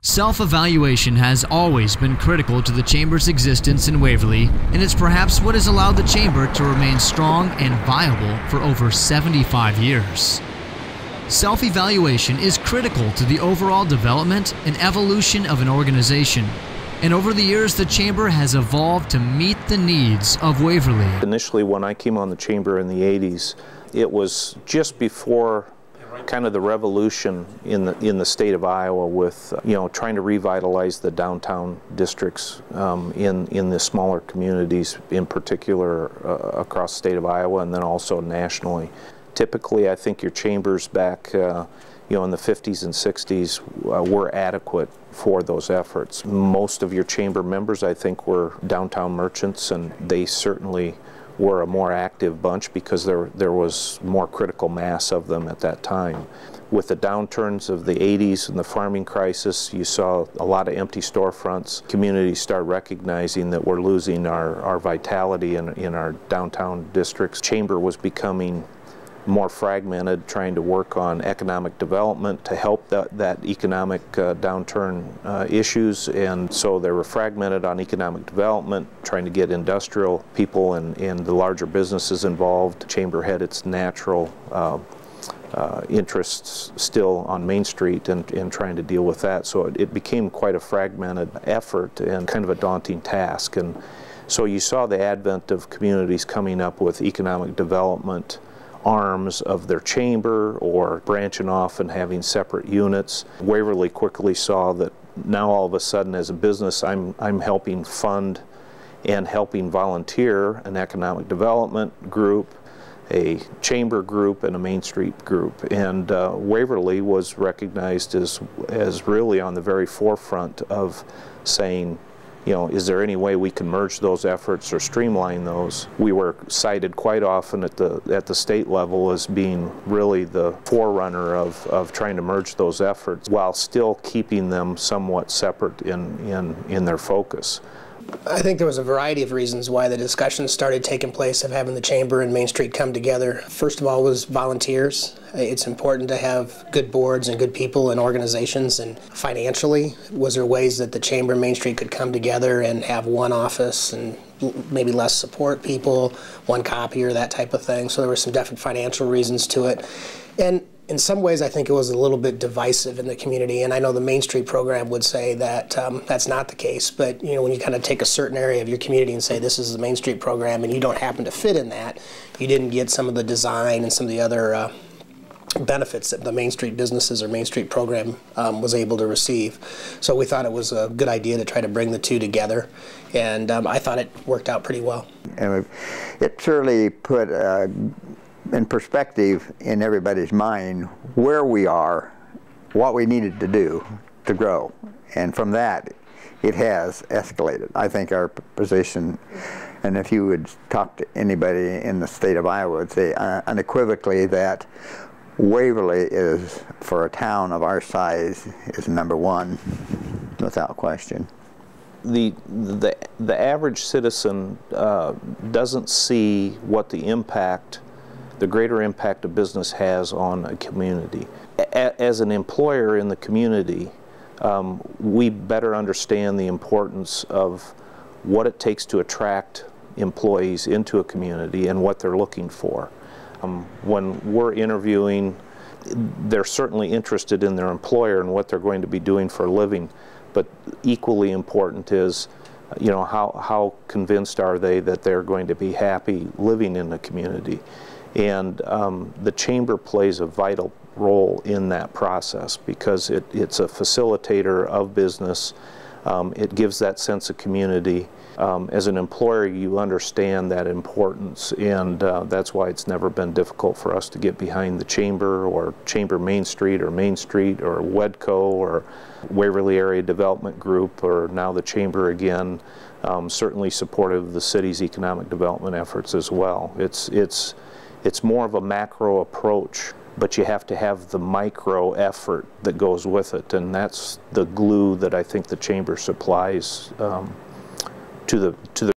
Self-evaluation has always been critical to the Chamber's existence in Waverly, and it's perhaps what has allowed the Chamber to remain strong and viable for over 75 years. Self-evaluation is critical to the overall development and evolution of an organization, and over the years the Chamber has evolved to meet the needs of Waverly. Initially, when I came on the Chamber in the 80s, it was just before kind of the revolution in the state of Iowa with trying to revitalize the downtown districts in the smaller communities, in particular across the state of Iowa, and then also nationally. Typically, I think your chambers back in the 50s and 60s were adequate for those efforts. Most of your chamber members, I think, were downtown merchants, and they certainly were a more active bunch because there was more critical mass of them at that time. With the downturns of the 80s and the farming crisis, you saw a lot of empty storefronts. Communities start recognizing that we're losing our vitality in our downtown districts. Chamber was becoming more fragmented, trying to work on economic development to help that economic downturn issues, and so they were fragmented on economic development, trying to get industrial people and the larger businesses involved. Chamber had its natural interests still on Main Street and trying to deal with that, so it became quite a fragmented effort and kind of a daunting task. And so you saw the advent of communities coming up with economic development arms of their chamber or branching off and having separate units. Waverly quickly saw that now all of a sudden as a business I'm helping fund and helping volunteer an economic development group, a chamber group, and a Main Street group. And Waverly was recognized as really on the very forefront of saying, is there any way we can merge those efforts or streamline those? We were cited quite often at the state level as being really the forerunner of trying to merge those efforts while still keeping them somewhat separate in their focus. I think there was a variety of reasons why the discussions started taking place of having the Chamber and Main Street come together. First of all was volunteers. It's important to have good boards and good people and organizations, and financially, was there ways that the Chamber and Main Street could come together and have one office and maybe less support people, one copier, that type of thing. So there were some definite financial reasons to it. And in some ways, I think it was a little bit divisive in the community, and I know the Main Street program would say that that's not the case, but when you kind of take a certain area of your community and say this is the Main Street program and you don't happen to fit in that, you didn't get some of the design and some of the other benefits that the Main Street businesses or Main Street program was able to receive. So we thought it was a good idea to try to bring the two together, and I thought it worked out pretty well. And it certainly put in perspective in everybody's mind where we are, what we needed to do to grow, and from that it has escalated. I think our position, and if you would talk to anybody in the state of Iowa, would say unequivocally that Waverly is, for a town of our size, is #1 without question. The average citizen doesn't see what the greater impact a business has on a community. As an employer in the community, we better understand the importance of what it takes to attract employees into a community and what they're looking for. When we're interviewing, they're certainly interested in their employer and what they're going to be doing for a living, but equally important is how convinced are they that they're going to be happy living in the community. And the Chamber plays a vital role in that process because it's a facilitator of business. It gives that sense of community. As an employer, you understand that importance, and that's why it's never been difficult for us to get behind the Chamber or Chamber Main Street or WEDCO or Waverly Area Development Group, or now the Chamber again. Certainly supportive of the city's economic development efforts as well. It's more of a macro approach, but you have to have the micro effort that goes with it, and that's the glue that I think the Chamber supplies to the